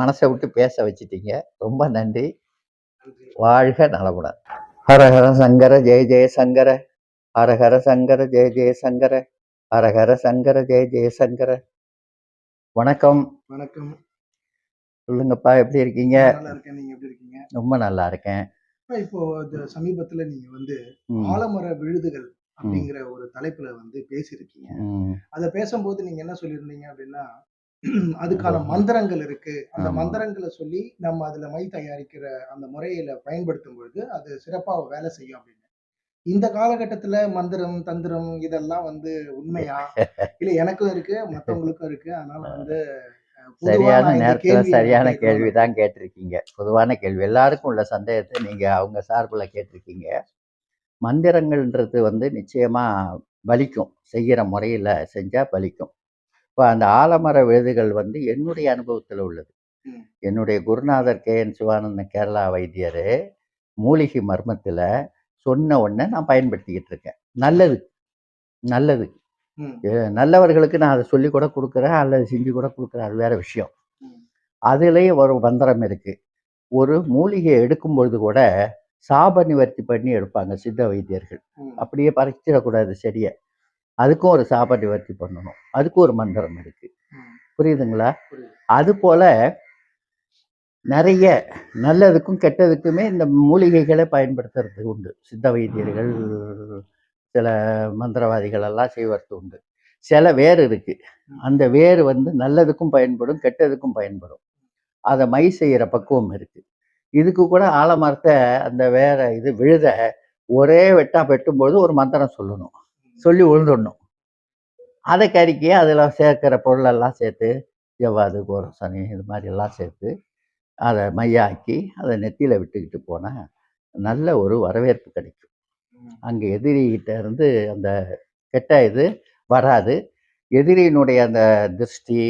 மனசை விட்டு பேச வச்சிட்டீங்க. ரொம்ப நன்றி. வாழ்க நலமுடன். ஹரஹர சங்கர ஜெய ஜெய சங்கர, ஹரஹர சங்கர ஜெய ஜெய சங்கர, ஹரஹர சங்கர ஜெய ஜெய சங்கர. வணக்கம். வணக்கம். சொல்லுங்கப்பா, எப்படி இருக்கீங்க? நல்லா இருக்கேன். நீங்க எப்படி இருக்கீங்க? ரொம்ப நல்லா இருக்கேன். இப்போ சமீபத்துல நீங்க ஆலமர விழுதுகள் அப்படிங்கிற ஒரு தலைப்புல பேசியிருக்கீங்க. அத பேசும்போது நீங்க என்ன சொல்லியிருந்தீங்க அப்படின்னா, அதுக்கான மந்திரங்கள் இருக்கு. அந்த மந்திரங்கள சொல்லி நம்ம அதுல மை தயாரிக்கிற அந்த முறையில பயன்படுத்தும் பொழுது, அது சிறப்பா வேலை செய்யும் அப்படின்னு. இந்த காலகட்டத்துல மந்திரம், தந்திரம் இதெல்லாம் உண்மையா? இல்ல எனக்கும் இருக்கு, மத்தவங்களுக்கும் இருக்கு. அதனால சரியான நேரத்துல சரியான கேள்வி தான் கேட்டிருக்கீங்க. பொதுவான கேள்வி. எல்லாருக்கும் உள்ள சந்தேகத்தை நீங்க அவங்க சார்புல கேட்டிருக்கீங்க. மந்திரங்கள்ன்றது நிச்சயமா பலிக்கும். செய்கிற முறையில செஞ்சா பலிக்கும். இப்போ அந்த ஆலமர விழுதுகள் என்னுடைய அனுபவத்தில் உள்ளது. என்னுடைய குருநாதர் கே.என். சிவானந்தன் கேரளா வைத்தியர் மூலிகை மர்மத்தில் சொன்ன உடனே நான் பயன்படுத்திக்கிட்டு இருக்கேன். நல்லது நல்லது. நல்லவர்களுக்கு நான் அதை சொல்லி கூட கொடுக்குறேன், அல்லது செஞ்சு கூட கொடுக்குறேன். அது வேற விஷயம். அதுலேயும் ஒரு மந்திரம் இருக்கு. ஒரு மூலிகையை எடுக்கும்பொழுது கூட சாப நிவர்த்தி பண்ணி எடுப்பாங்க சித்த வைத்தியர்கள். அப்படியே பறிச்சிடக்கூடாது செடியை. அதுக்கும் ஒரு சாப நிவர்த்தி பண்ணணும். அதுக்கும் ஒரு மந்திரம் இருக்கு. புரியுதுங்களா? அது போல நிறைய நல்லதுக்கும் கெட்டதுக்குமே இந்த மூலிகைகளை பயன்படுத்துறது உண்டு. சித்த வைத்தியர்கள், சில மந்திரவாதிகள் எல்லாம் செய்வது உண்டு. சில வேர் இருக்கு. அந்த வேர் நல்லதுக்கும் பயன்படும், கெட்டதுக்கும் பயன்படும். அதை மை செய்கிற பக்குவம் இருக்கு. இதுக்கு கூட ஆலமரத்தை அந்த வேற இது விழுத ஒரே வெட்டா வெட்டும்போது ஒரு மந்திரம் சொல்லணும், சொல்லி விழுந்துடணும். அதை கறிக்கி அதில் சேர்க்கிற பொருளெல்லாம் சேர்த்து ஜவ்வாது, கோரசனி இது மாதிரி எல்லாம் சேர்த்து அதை மையாக்கி அதை நெத்தியில் விட்டுக்கிட்டு போனால் நல்ல ஒரு வரவேற்பு கிடைக்கும். அங்கே எதிரிகிட்ட இருந்து அந்த கெட்ட இது வராது. எதிரியினுடைய அந்த திருஷ்டி,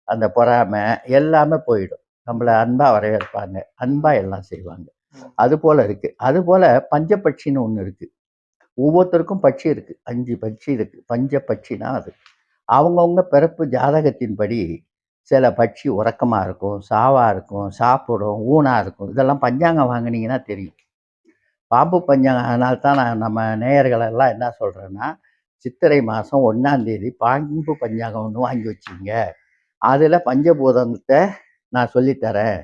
அந்த பொறாமை எல்லாமே போயிடும். நம்மளை அன்பாக வரவேற்பாங்க, அன்பாக எல்லாம் செய்வாங்க. அது போல் இருக்குது. அதுபோல் பஞ்சபட்சின்னு ஒன்று இருக்குது. ஒவ்வொருத்தருக்கும் பட்சி இருக்குது. 5 பட்சி இருக்குது. பஞ்சபட்சினா அது அவங்கவுங்க பிறப்பு ஜாதகத்தின்படி சில பட்சி உறக்கமாக இருக்கும், சாவாக இருக்கும், சாப்பிடும், ஊனாக இருக்கும். இதெல்லாம் பஞ்சாங்கம் வாங்கினீங்கன்னா தெரியும். பாம்பு பஞ்சாங்கம். அதனால்தான் நான் நம்ம நேயர்களெல்லாம் என்ன சொல்கிறேன்னா, சித்திரை மாதம் 1ஆம் தேதி பாம்பு பஞ்சாங்கம் ஒன்று வாங்கி வச்சுங்க. அதில் பஞ்சபூதத்தை நான் சொல்லித்தரேன்.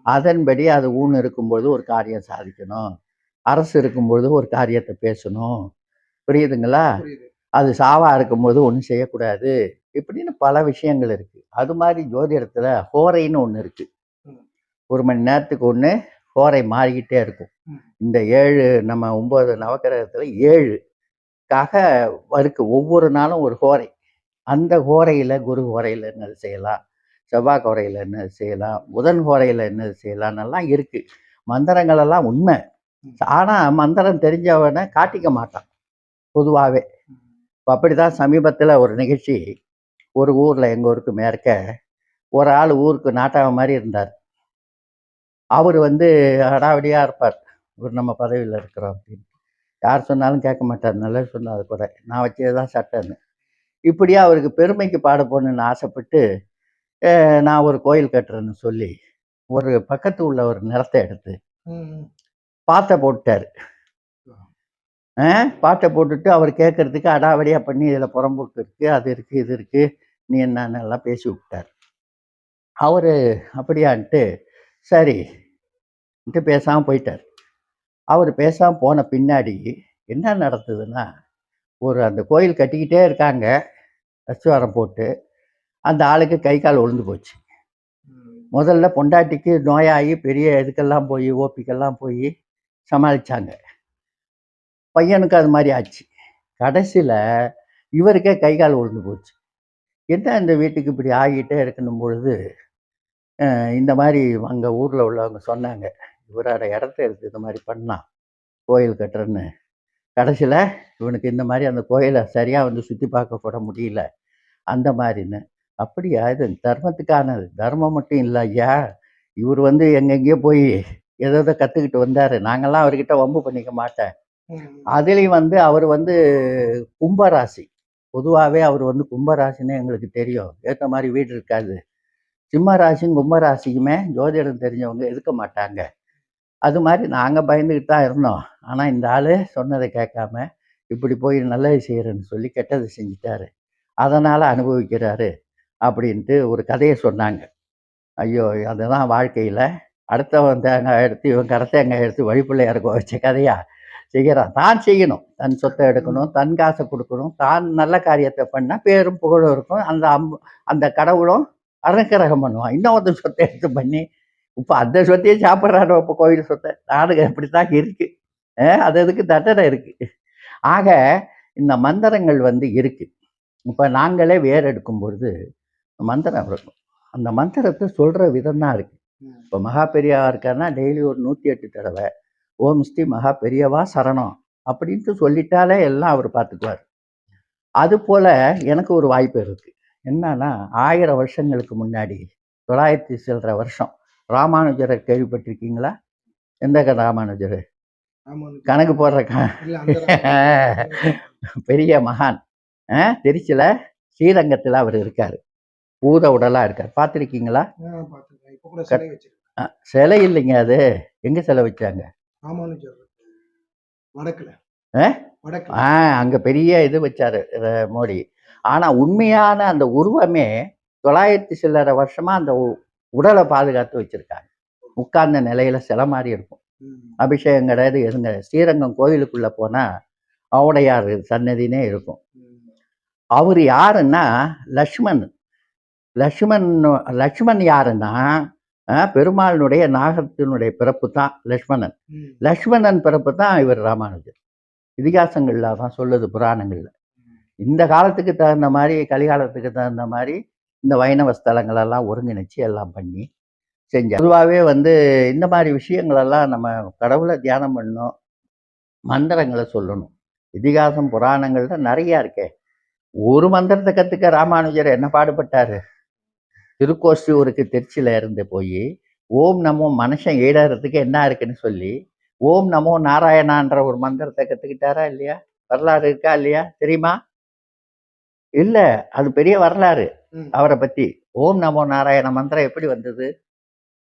அதன்படி அது ஊன் இருக்கும்பொழுது ஒரு காரியம் சாதிக்கணும், அரசு இருக்கும்பொழுது ஒரு காரியத்தை பேசணும். புரியுதுங்களா? அது சாவாக இருக்கும்போது ஒன்றும் செய்யக்கூடாது. இப்படின்னு பல விஷயங்கள் இருக்குது. அது மாதிரி ஜோதிடத்தில் ஹோரைன்னு ஒன்று இருக்குது. 1 மணி நேரத்துக்கு ஒன்று ஹோரை மாறிக்கிட்டே இருக்கும். இந்த 7 நம்ம 9 நவக்கிரகத்தில் 7க்காக இருக்கு. ஒவ்வொரு நாளும் ஒரு ஹோரை. அந்த ஹோரையில் குரு ஹோரையில் என்னது செய்யலாம், செவ்வாய் ஹோரையில் என்னது செய்யலாம், புதன் ஹோரையில் என்னது செய்யலான்னெல்லாம் இருக்குது. மந்திரங்கள் எல்லாம் உண்மை. ஆனால் மந்திரம் தெரிஞ்சவனை காட்டிக்க மாட்டான் பொதுவாகவே. இப்போ அப்படி தான் சமீபத்தில் ஒரு நிகழ்ச்சி, ஒரு ஊரில், எங்கள் ஊருக்கு மேற்க ஒரு ஆள் ஊருக்கு நாட்டாக மாதிரி இருந்தார். அவர் அடாவடியாக இருப்பார். இவர் நம்ம பதவியில் இருக்கிறோம் அப்படின்னு யார் சொன்னாலும் கேட்க மாட்டார். நல்லது சொன்னாது கூட நான் வச்சது தான் சட்டன்னு. இப்படியே அவருக்கு பெருமைக்கு பாட போகணுன்னு ஆசைப்பட்டு நான் ஒரு கோயில் கட்டுறேன்னு சொல்லி ஒரு பக்கத்து உள்ள ஒரு நிலத்தை எடுத்து பாட்டை போட்டார். பாட்டை போட்டுட்டு அவர் கேட்கறதுக்கு அடாவடியாக பண்ணி இதில் புறம்போக்கு இருக்குது, அது இருக்குது, இது இருக்குது, நீ என்னன்னெல்லாம் பேசி விட்டார். அவர் அப்படியான்ட்டு சரின்ட்டு பேசாமல் போயிட்டார். அவர் பேசாமல் போன பின்னாடி என்ன நடந்ததுன்னா, அந்த கோயில் கட்டிக்கிட்டே இருக்காங்க அஸ்திவாரம் போட்டு. அந்த ஆளுக்கு கை கால் விழுந்து போச்சு. முதல்ல பொண்டாட்டிக்கு நோயாகி பெரிய இதுக்கெல்லாம் போய் ஓபிக்கெல்லாம் போய் சமாளித்தாங்க. பையனுக்கு அது மாதிரி ஆச்சு. கடைசியில் இவருக்கே கை கால் விழுந்து போச்சு. என்ன இந்த வீட்டுக்கு இப்படி ஆகிட்டே இருக்கணும் பொழுது இந்த மாதிரி அங்கே ஊரில் உள்ளவங்க சொன்னாங்க, இவரோட இடத்த எடுத்து இந்த மாதிரி பண்ணான் கோயில் கட்டுறேன்னு. கடைசியில் இவனுக்கு இந்த மாதிரி அந்த கோயிலை சரியாக சுற்றி பார்க்க கூட முடியல அந்த மாதிரின்னு. அப்படியா? இது தர்மத்துக்கானது. தர்மம் மட்டும் இல்லை ஐயா, இவர் எங்கெங்கேயோ போய் ஏதோ கற்றுக்கிட்டு வந்தார். நாங்கள்லாம் அவர்கிட்ட வம்பு பண்ணிக்க மாட்டேன். அதுலேயும் அவர் கும்பராசி. பொதுவாகவே அவர் கும்பராசின்னு எங்களுக்கு தெரியும். ஏற்ற மாதிரி வீடு இருக்காது. சிம்ம ராசியும் கும்ப ராசிக்குமே ஜோதிடம் தெரிஞ்சவங்க இருக்க மாட்டாங்க. அது மாதிரி நாங்கள் பயந்துக்கிட்டு தான் இருந்தோம். ஆனால் இந்த ஆள் சொன்னதை கேட்காம இப்படி போய் நல்லது செய்கிறேன்னு சொல்லி கெட்டது செஞ்சுட்டாரு, அதனால் அனுபவிக்கிறாரு அப்படின்ட்டு ஒரு கதையை சொன்னாங்க. ஐயோ! அதுதான் வாழ்க்கையில் அடுத்தவன் தேங்காய் எடுத்து இவன் கரை தேங்காய் எடுத்து வழிப்பிள்ளையாருக்கு வச்ச கதையா செய்கிறான். தான் செய்யணும், தன் சொத்தை எடுக்கணும், தன் காசை கொடுக்கணும், தான் நல்ல காரியத்தை பண்ணால் பேரும் புகழும் இருக்கும். அந்த கடவுளும் அனுக்கிரகம் பண்ணுவான். இன்னொருத்தன் சொத்தை எடுத்து பண்ணி இப்போ அந்த சொத்தையே சாப்பிட்றானோ இப்போ கோயில் சொத்தை. நாடுக அப்படித்தான் இருக்கு. அது அதுக்கு தண்டனை இருக்கு. ஆக இந்த மந்திரங்கள் வந்து இருக்கு. இப்போ நாங்களே வேர் எடுக்கும் பொழுது மந்திரம் இருக்கும். அந்த மந்திரத்தை சொல்கிற விதம் தான் இருக்கு. இப்போ மகா பெரியவா இருக்காருன்னா டெய்லி ஒரு 108 தடவை ஓம் ஸ்ரீ மகா பெரியவா சரணம் அப்படின்ட்டு சொல்லிட்டாலே எல்லாம் அவர் பார்த்துக்குவார். அதுபோல் எனக்கு ஒரு வாய்ப்பு இருக்குது. என்னன்னா 1000 வருஷங்களுக்கு முன்னாடி 900 சில்லற வருஷம் ராமானுஜரை கேள்விப்பட்டிருக்கீங்களா? எந்த ராமானுஜர்? கணக்கு போடுற பெரிய மகான். திருச்சியில் ஸ்ரீரங்கத்தில் அவர் இருக்கார். பூத உடலாக இருக்கார். பார்த்துருக்கீங்களா? சிலை இல்லைங்க, அது எங்கே சிலை வச்சாங்க? அங்கே பெரிய இது வச்சார் மோடி. ஆனால் உண்மையான அந்த உருவமே 900 சில்லற வருஷமாக அந்த உடலை பாதுகாத்து வச்சிருக்காங்க. உட்கார்ந்த நிலையில சிலை மாதிரி இருக்கும். அபிஷேகம் கிடையாது, எதுங்க. ஸ்ரீரங்கம் கோயிலுக்குள்ள போனா ஔடையார் சன்னதினே இருக்கும். அவர் யாருன்னா லக்ஷ்மண். லக்ஷ்மண் யாருன்னா பெருமாளுடைய நாகத்தினுடைய பிறப்பு தான் லக்ஷ்மணன். லக்ஷ்மணன் பிறப்பு தான் இவர் ராமானுஜர். இதிகாசங்கள்ல தான் சொல்லுது, புராணங்கள்ல. இந்த காலத்துக்கு தகுந்த மாதிரி, கலிகாலத்துக்கு தகுந்த மாதிரி இந்த வைணவ ஸ்தலங்களெல்லாம் ஒருங்கிணைச்சு எல்லாம் பண்ணி செஞ்சார். பொதுவாகவே வந்து இந்த மாதிரி விஷயங்களெல்லாம் நம்ம கடவுளை தியானம் பண்ணணும், மந்திரங்களை சொல்லணும். இதிகாசம் புராணங்கள்ல நிறையா இருக்கே. ஒரு மந்திரத்தை கற்றுக்க ராமானுஜர் என்ன பாடுபட்டார். திருக்கோஷ்டியூருக்கு திருச்சியில் இருந்து போய் ஓம் நமோ மனுஷன் ஈடறதுக்கு என்ன இருக்குன்னு சொல்லி ஓம் நமோ நாராயணான்ற ஒரு மந்திரத்தை கற்றுக்கிட்டாரா இல்லையா? வரலாறு இருக்கா இல்லையா? தெரியுமா? இல்லை, அது பெரிய வரலாறு அவரை பற்றி. ஓம் நமோ நாராயண மந்திரம் எப்படி வந்தது?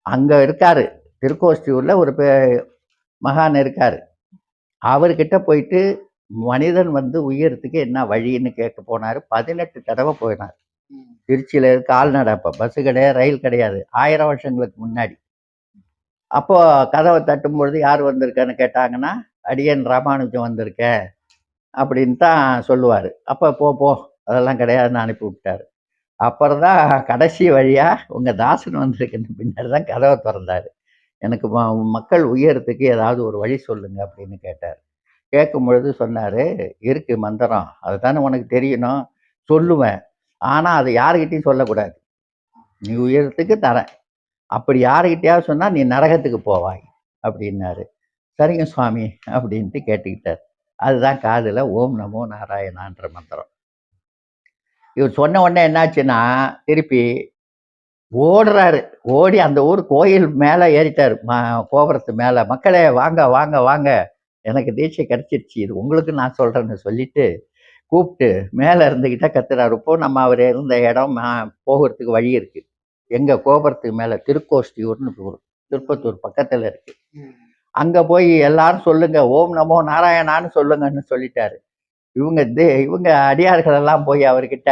அங்கே இருக்காரு திருக்கோஷ்டியூரில் ஒரு மகான் இருக்கார். அவர்கிட்ட போயிட்டு மனிதன் வந்து உயரத்துக்கு என்ன வழின்னு கேட்க போனார். 18 தடவை போயினார். திருச்சியில் கால்நடை, அப்போ பஸ்ஸு கிடையாது, ரயில் கிடையாது, 1000 வருஷங்களுக்கு முன்னாடி. அப்போ கதவை தட்டும் பொழுது யார் வந்திருக்கேன்னு கேட்டாங்கன்னா அடியன் ராமானுஜம் வந்திருக்கேன் அப்படின்னு தான் சொல்லுவார். அப்போ போ அதெல்லாம் கிடையாதுன்னு அனுப்பி விட்டார். அப்புறம் தான் கடைசி வழியாக உங்கள் தாசன் வந்திருக்குன்னு பின்னாடி தான் கதவை திறந்தார். எனக்கு மக்கள் உயரத்துக்கு ஏதாவது ஒரு வழி சொல்லுங்க அப்படின்னு கேட்டார். கேட்கும் பொழுது சொன்னார், இருக்கு மந்திரம், அது தானே உனக்கு தெரியணும், சொல்லுவேன். ஆனால் அது யாருக்கிட்டையும் சொல்லக்கூடாது. நீ உயரத்துக்கு தரேன், அப்படி யாருக்கிட்டையாவது சொன்னால் நீ நரகத்துக்கு போவாய் அப்படின்னாரு. சரிங்க சுவாமி அப்படின்ட்டு கேட்டுக்கிட்டார். அதுதான் காதில் ஓம் நமோ நாராயணான்ற மந்திரம். இவர் சொன்ன உடனே என்னாச்சுன்னா திருப்பி ஓடுறாரு. ஓடி அந்த ஊர் கோயில் மேலே ஏறிட்டார், கோபுரத்து மேலே. மக்களே வாங்க வாங்க வாங்க, எனக்கு தீட்சை கிடச்சிருச்சு, இது உங்களுக்கு நான் சொல்கிறேன்னு சொல்லிட்டு கூப்பிட்டு மேலே இருந்துக்கிட்டே கத்துறாரு. இப்போ நம்ம அவர் இருந்த இடம் போகிறதுக்கு வழி இருக்குது. எங்கள் கோபுரத்துக்கு மேலே திருக்கோஷ்டியூர்னு திருப்பத்தூர் பக்கத்தில் இருக்குது. அங்கே போய் எல்லாரும் சொல்லுங்க, ஓம் நமோ நாராயணான்னு சொல்லுங்கன்னு சொல்லிட்டாரு. இவங்க அடியார்கள் எல்லாம் போய் அவர்கிட்ட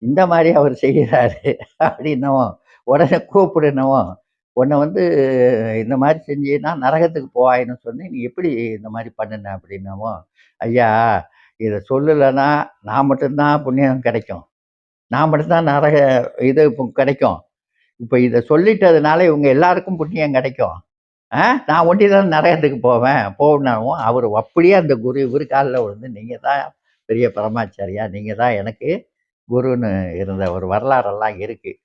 இந்த மாதிரி அவர் செய்கிறாரு அப்படின்னவும் உடனே கூப்பிடணும், உன்னை வந்து இந்த மாதிரி செஞ்சீன்னா நரகத்துக்கு போவாயின்னு சொன்னேன், நீ எப்படி இந்த மாதிரி பண்ணுன அப்படின்னவும், ஐயா இதை சொல்லலைன்னா நான் மட்டும்தான் புண்ணியம் கிடைக்கும், நான் மட்டும்தான் நரக இது கிடைக்கும். இப்போ இதை சொல்லிட்டதுனால இவங்க எல்லாருக்கும் புண்ணியம் கிடைக்கும், நான் ஒண்டி தான் நரகத்துக்கு போவேன் அவர் அப்படியே அந்த குரு இவர் காலில் விழுந்து, நீங்கள் தான் பெரிய பரமாச்சாரியா, நீங்கள் தான் எனக்கு குருன்னு இருந்த ஒரு வரலாறெல்லாம் இருக்குது.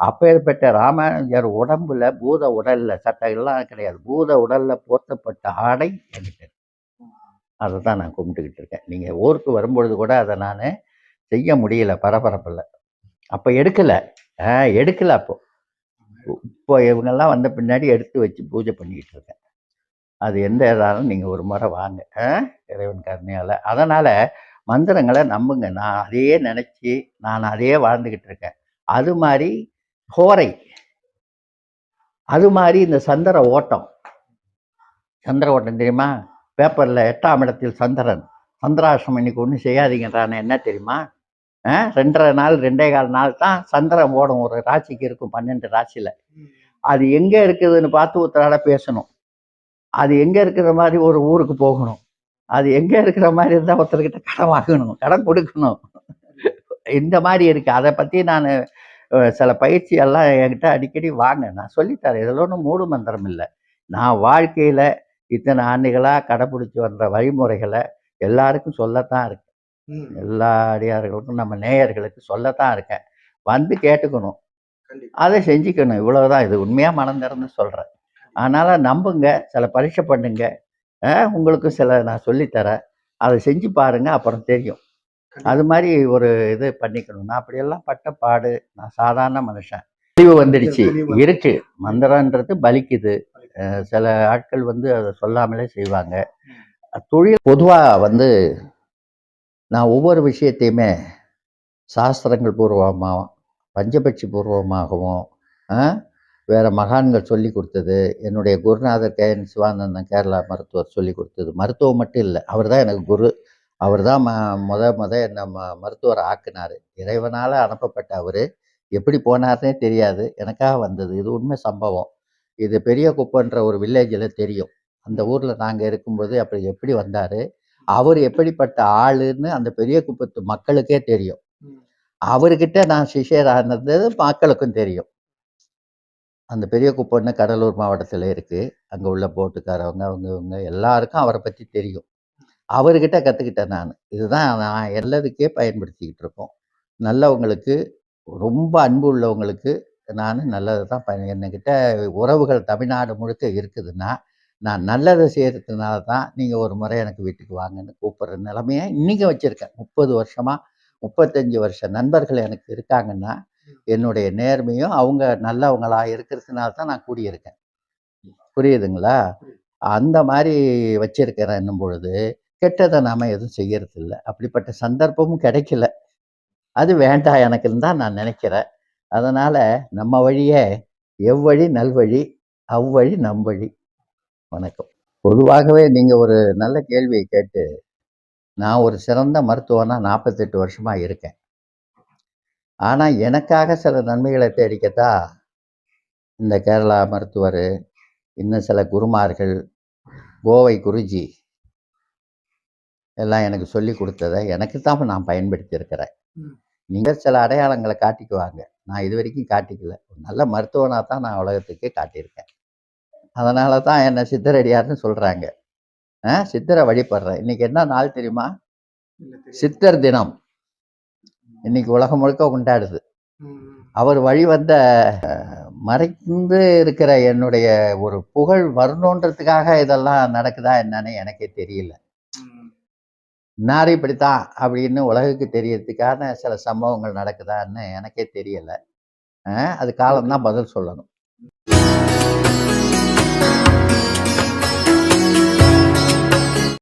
அப்பேற்பட்ட ராமானுஜர் உடம்புல பூத உடலில் சட்டைகள்லாம் கிடையாது, பூத உடலில் போர்த்தப்பட்ட ஆடை என்கிட்ட, அதை தான் நான் கும்பிட்டுக்கிட்டு இருக்கேன். நீங்கள் ஊருக்கு வரும்பொழுது கூட அதை நான் செய்ய முடியல, பரபரப்பில் அப்போ எடுக்கலை. அப்போது இப்போ இவங்கெல்லாம் வந்த பின்னாடி எடுத்து வச்சு பூஜை பண்ணிக்கிட்டு இருக்கேன். அது எந்த இதாலும் நீங்கள் ஒரு முறை வாங்க, இறைவன் கருணையால். அதனால் மந்திரங்களை நம்புங்க. நான் அதையே நினச்சி நான் அதையே வாழ்ந்துக்கிட்டு இருக்கேன். அது மாதிரி ஹோரை அது மாதிரி இந்த சந்திர ஓட்டம் தெரியுமா? பேப்பரில் 8ஆம் இடத்தில் சந்திரன், சந்திராசிரமம் இன்னைக்கு ஒன்றும் செய்யாதீங்கன்றானே, என்ன தெரியுமா? 2½ நாள் 2¼ நாள் தான் சந்திரன் ஓடும், ஒரு ராசிக்கு இருக்கும், 12 ராசியில். அது எங்கே இருக்குதுன்னு பார்த்து ஒருத்தரால பேசணும். அது எங்கே இருக்கிற மாதிரி ஒரு ஊருக்கு போகணும். அது எங்கே இருக்கிற மாதிரி இருந்தால் ஒருத்தர்கிட்ட கடன் வாங்கணும், கடன் கொடுக்கணும். இந்த மாதிரி இருக்குது. அதை பற்றி நான் சில பயிற்சியெல்லாம் என்கிட்ட அடிக்கடி வாங்க, நான் சொல்லித்தரேன். இதில் ஒன்றும் மூடு மந்திரம் இல்லை. நான் வாழ்க்கையில் இத்தனை ஆண்டுகளாக கடைப்பிடிச்சி வந்த வழிமுறைகளை எல்லாருக்கும் சொல்லத்தான் இருக்கேன். எல்லா அடியார்களுக்கும், நம்ம நேயர்களுக்கு சொல்லத்தான் இருக்கேன். வந்து கேட்டுக்கணும், அதை செஞ்சுக்கணும். இவ்வளவுதான். இது உண்மையாக மனம் திறந்து சொல்கிறேன். அதனால் நம்புங்க, சில பரீட்சை பண்ணுங்க, உங்களுக்கு சில நான் சொல்லித்தரேன், அதை செஞ்சு பாருங்கள், அப்புறம் தெரியும். அது மாதிரி ஒரு இது பண்ணிக்கணும். நான் அப்படியெல்லாம் பட்ட பாடு, நான் சாதாரண மனுஷன். தெளிவு வந்துடுச்சு. இருக்கு, மந்திரன்றது பலிக்குது. சில ஆட்கள் வந்து அதை சொல்லாமலே செய்வாங்க. தொழில் பொதுவாக நான் ஒவ்வொரு விஷயத்தையுமே சாஸ்திரங்கள் பூர்வமாகவும் பஞ்சபட்சி பூர்வமாகவும் வேறு மகான்கள் சொல்லி கொடுத்தது, என்னுடைய குருநாதர் KN சிவானந்தன் கேரளா மருத்துவர் சொல்லி கொடுத்தது. மருத்துவம் மட்டும் இல்லை, அவர் தான் எனக்கு குரு. அவர் தான் என்னை மருத்துவர் ஆக்குனார். இறைவனால் அனுப்பப்பட்ட அவர் எப்படி போனார்னே தெரியாது, எனக்காக வந்தது. இது உண்மை சம்பவம். இது பெரிய குப்பன்ற ஒரு வில்லேஜில் தெரியும். அந்த ஊரில் நாங்கள் இருக்கும்போது அப்படி எப்படி வந்தார், அவர் எப்படிப்பட்ட ஆளுன்னு அந்த பெரிய குப்பத்து மக்களுக்கே தெரியும். அவர்கிட்ட நான் சிஷ்யரானது மக்களுக்கும் தெரியும். அந்த பெரிய குப்பம்னு கடலூர் மாவட்டத்தில் இருக்குது. அங்கே உள்ள போட்டுக்காரவங்க, இவங்க எல்லாருக்கும் அவரை பற்றி தெரியும். அவர்கிட்ட கற்றுக்கிட்டேன் நான். இதுதான் நான் எல்லாத்துக்கே பயன்படுத்திக்கிட்டு இருக்கோம். நல்லவங்களுக்கு, ரொம்ப அன்பு உள்ளவங்களுக்கு நான் நல்லது தான் என்கிட்ட உறவுகள் தமிழ்நாடு முழுக்க இருக்குதுன்னா, நான் நல்லதை செய்கிறதுனால தான் நீங்கள் ஒரு முறை எனக்கு வீட்டுக்கு வாங்கன்னு கூப்பிட்ற நிலைமையை இன்றைக்கி வச்சுருக்கேன். 30 வருஷமாக, 35 வருஷ நண்பர்கள் எனக்கு இருக்காங்கன்னா, என்னுடைய நேர்மையும் அவங்க நல்லவங்களா இருக்கிறதுனால தான் நான் கூடியிருக்கேன். புரியுதுங்களா? அந்த மாதிரி வச்சிருக்கிறேன். என்னும் பொழுது கெட்டதை நாம் எதுவும் செய்யறதில்லை. அப்படிப்பட்ட சந்தர்ப்பமும் கிடைக்கல. அது வேண்டாம் எனக்குன்னு தான் நான் நினைக்கிறேன். அதனால் நம்ம வழியே எவ்வழி நல்வழி, அவ்வழி நம்வழி. வணக்கம். பொதுவாகவே நீங்கள் ஒரு நல்ல கேள்வியை கேட்டு, நான் ஒரு சிறந்த மருத்துவனாக 48 வருஷமாக இருக்கேன். ஆனால் எனக்காக சில நன்மைகளை தேடிக்கத்தான் இந்த கேரளா மருத்துவர், இன்னும் சில குருமார்கள், கோவை குருஜி எல்லாம் எனக்கு சொல்லி கொடுத்ததை எனக்கு தான் நான் பயன்படுத்தியிருக்கிறேன். நீங்கள் சில அடையாளங்களை காட்டிக்குவாங்க, நான் இது வரைக்கும் காட்டிக்கல. ஒரு நல்ல மருத்துவனாக தான் நான் உலகத்துக்கே காட்டியிருக்கேன். அதனால தான் என்னை சித்தரடியார்னு சொல்கிறாங்க. சித்தரை வழிபடுறேன். இன்றைக்கி என்ன நாள் தெரியுமா? சித்தர் தினம். இன்னைக்கு உலகம் முழுக்க கொண்டாடுது. அவர் வழி வந்த மறைந்து இருக்கிற என்னுடைய ஒரு புகழ் வரணுன்றதுக்காக இதெல்லாம் நடக்குதா என்னன்னு எனக்கே தெரியல. இன்னார் இப்படித்தான் அப்படின்னு உலகுக்கு தெரியறதுக்கான சில சம்பவங்கள் நடக்குதான்னு எனக்கே தெரியலை. அது காலம்தான் பதில் சொல்லணும்.